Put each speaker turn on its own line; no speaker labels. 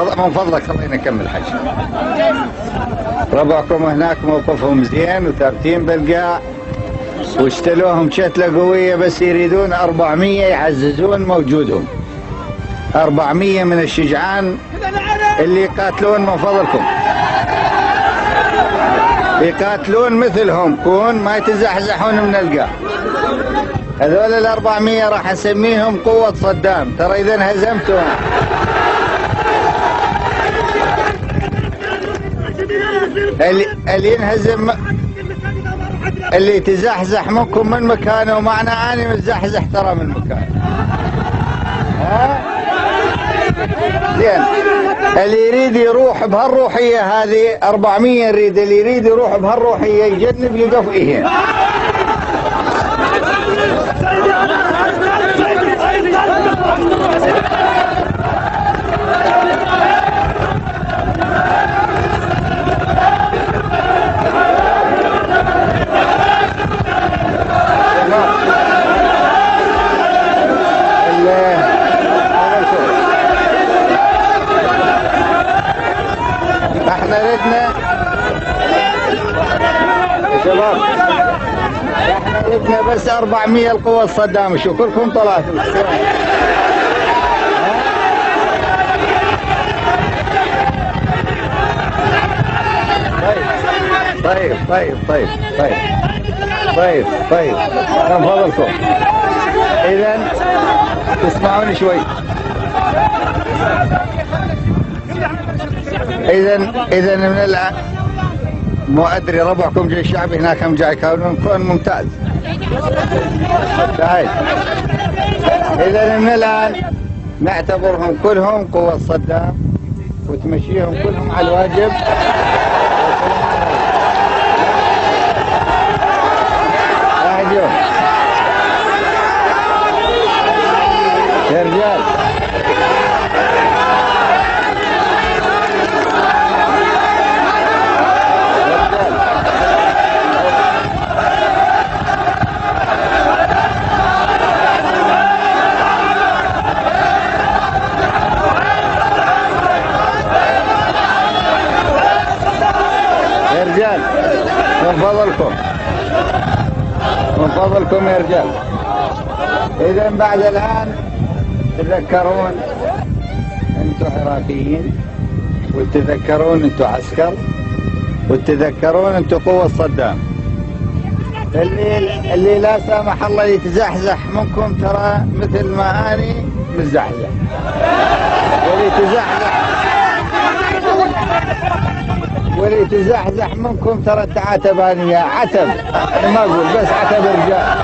من فضلك خلينا نكمل حج. ربعكم هناك موقفهم زين وثابتين بالقاع، واشتلوهم شتلة قوية، بس يريدون 400 يعززون موجودهم. 400 من الشجعان اللي يقاتلون من فضلكم، يقاتلون مثلهم، كون ما يتزحزحون من القاع. هذول 400 راح اسميهم قوة صدام. ترى اذا انهزمتم اللي ينهزم، اللي يتزحزح منكم من مكانه، معنى اني متزحزح ترى من مكانه. زين، اللي يريد يروح بهالروحية هذه 400 يريد، اللي يريد يروح بهالروحية يجنب يقف إيه. احنا ردنا شباب، احنا ردنا بس 400 القوة الصدام. شو كلكم طلعتوا؟ طيب طيب طيب طيب طيب طيب من فضلكم اذا تسمعوني شوي. اذا من الان مو ادري ربعكم جيش شعبي هناك هم جاي يكونون كون ممتاز. طيب اذا من الان نعتبرهم كلهم قوة صدام وتمشيهم كلهم على الواجب. يا رجال يا رجال من فضلكم يا رجال. إذا بعد الآن تذكرون أنتم عراقيين، وتذكرون أنتم عسكر، وتذكرون أنتم قوة صدام. اللي لا سامح الله يتزحزح منكم ترى مثل ما أني متزحزح، واللي يتزحزح منكم ترى تعاتب. أنا عتب، أنا ما أقول بس عتب الرجال.